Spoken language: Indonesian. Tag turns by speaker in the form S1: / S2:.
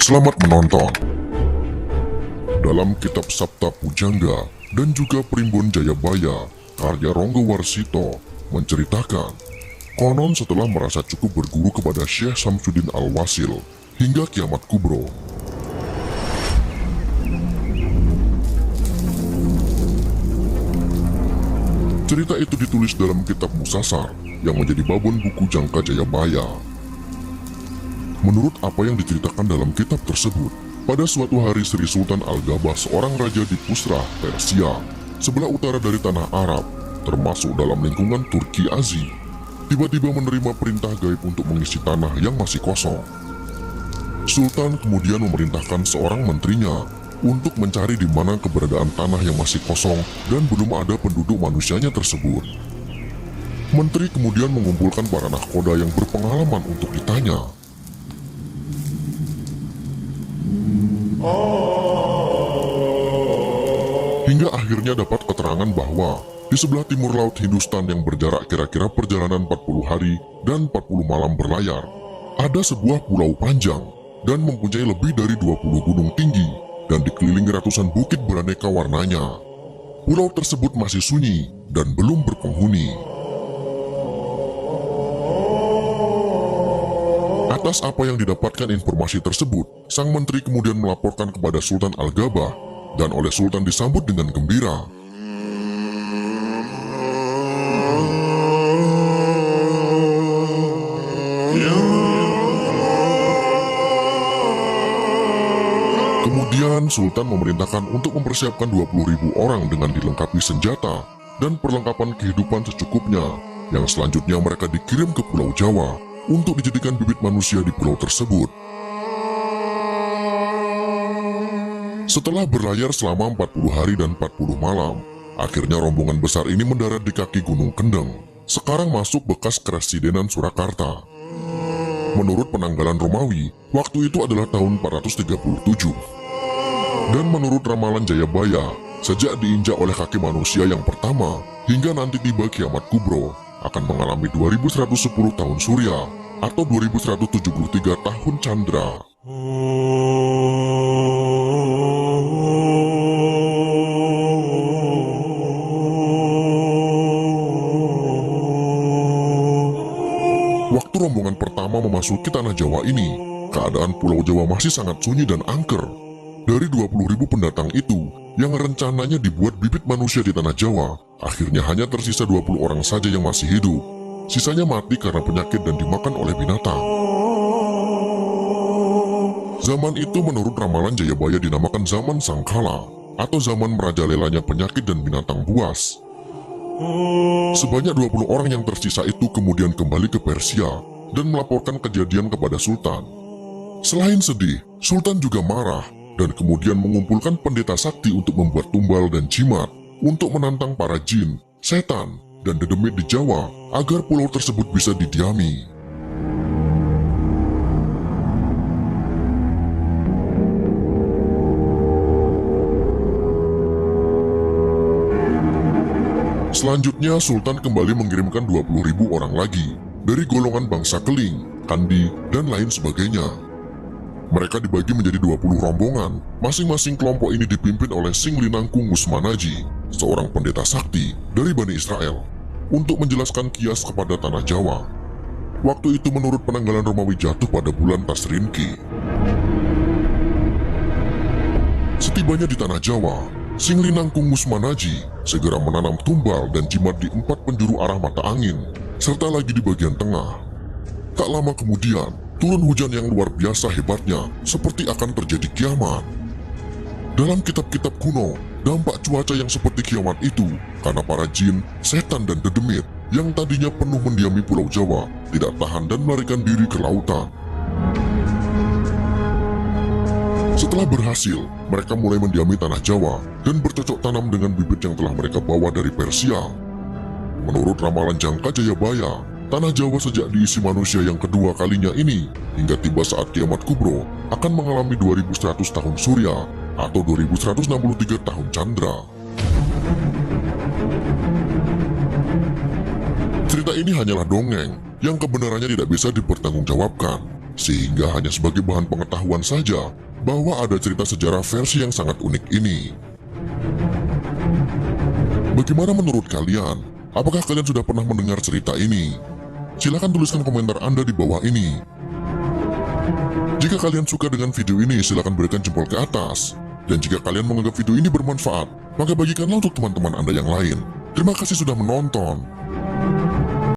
S1: Selamat menonton. Dalam kitab Sabta Pujangga dan juga Primbon Jayabaya, karya Ronggo Warsito menceritakan, konon setelah merasa cukup berguru kepada Syekh Samsudin Al-Wasil hingga kiamat kubro, cerita itu ditulis dalam kitab Musasar yang menjadi babon buku Jangka Jayabaya. Menurut apa yang diceritakan dalam kitab tersebut, pada suatu hari Sri Sultan Al-Gabah, seorang raja di Pusrah, Persia, sebelah utara dari tanah Arab, termasuk dalam lingkungan Turki Azi, tiba-tiba menerima perintah gaib untuk mengisi tanah yang masih kosong. Sultan kemudian memerintahkan seorang menterinya untuk mencari di mana keberadaan tanah yang masih kosong dan belum ada penduduk manusianya tersebut. Menteri kemudian mengumpulkan para nahkoda yang berpengalaman untuk ditanya. Hingga akhirnya dapat keterangan bahwa di sebelah timur laut Hindustan yang berjarak kira-kira perjalanan 40 hari dan 40 malam berlayar, ada sebuah pulau panjang dan mempunyai lebih dari 20 gunung tinggi dan dikelilingi ratusan bukit beraneka warnanya. Pulau tersebut masih sunyi dan belum berpenghuni. Atas apa yang didapatkan informasi tersebut, sang menteri kemudian melaporkan kepada Sultan Al-Gabah dan oleh Sultan disambut dengan gembira. Kemudian Sultan memerintahkan untuk mempersiapkan 20.000 orang dengan dilengkapi senjata dan perlengkapan kehidupan secukupnya, yang selanjutnya mereka dikirim ke Pulau Jawa untuk dijadikan bibit manusia di pulau tersebut. Setelah berlayar selama 40 hari dan 40 malam, akhirnya rombongan besar ini mendarat di kaki Gunung Kendeng, sekarang masuk bekas Keresidenan Surakarta. Menurut penanggalan Romawi, waktu itu adalah tahun 437. Dan menurut ramalan Jayabaya, sejak diinjak oleh kaki manusia yang pertama, hingga nanti tiba kiamat kubro, akan mengalami 2110 tahun surya atau 2173 tahun candra. Waktu rombongan pertama memasuki tanah Jawa ini, keadaan Pulau Jawa masih sangat sunyi dan angker. Dari 20.000 pendatang itu, yang rencananya dibuat bibit manusia di tanah Jawa, akhirnya hanya tersisa 20 orang saja yang masih hidup. Sisanya mati karena penyakit dan dimakan oleh binatang. Zaman itu menurut ramalan Jayabaya dinamakan zaman Sangkala, atau zaman merajalelanya penyakit dan binatang buas. Sebanyak 20 orang yang tersisa itu kemudian kembali ke Persia dan melaporkan kejadian kepada Sultan. Selain sedih, Sultan juga marah dan kemudian mengumpulkan pendeta sakti untuk membuat tumbal dan jimat untuk menantang para jin, setan, dan dedemit di Jawa agar pulau tersebut bisa didiami. Selanjutnya Sultan kembali mengirimkan 20.000 orang lagi dari golongan bangsa Keling, Kandi, dan lain sebagainya. Mereka dibagi menjadi 20 rombongan, masing-masing kelompok ini dipimpin oleh Singlinangkung Musmanaji, seorang pendeta sakti dari Bani Israel, untuk menjelaskan kias kepada tanah Jawa. Waktu itu menurut penanggalan Romawi jatuh pada bulan Tasrinki. Setibanya di tanah Jawa, Singlinangkung Musmanaji segera menanam tumbal dan jimat di 4 penjuru arah mata angin, serta lagi di bagian tengah. Tak lama kemudian, turun hujan yang luar biasa hebatnya, seperti akan terjadi kiamat. Dalam kitab-kitab kuno, dampak cuaca yang seperti kiamat itu karena para jin, setan, dan dedemit yang tadinya penuh mendiami Pulau Jawa tidak tahan dan melarikan diri ke lautan. Setelah berhasil, mereka mulai mendiami tanah Jawa dan bercocok tanam dengan bibit yang telah mereka bawa dari Persia. Menurut ramalan Jangka Jayabaya, tanah Jawa sejak diisi manusia yang kedua kalinya ini, hingga tiba saat kiamat kubro, akan mengalami 2100 tahun surya atau 2163 tahun candra. Cerita ini hanyalah dongeng yang kebenarannya tidak bisa dipertanggungjawabkan. sehingga hanya sebagai bahan pengetahuan saja bahwa ada cerita sejarah versi yang sangat unik ini. Bagaimana menurut kalian? Apakah kalian sudah pernah mendengar cerita ini? Silahkan tuliskan komentar Anda di bawah ini. Jika kalian suka dengan video ini, silahkan berikan jempol ke atas. Dan jika kalian menganggap video ini bermanfaat, maka bagikanlah untuk teman-teman Anda yang lain. Terima kasih sudah menonton.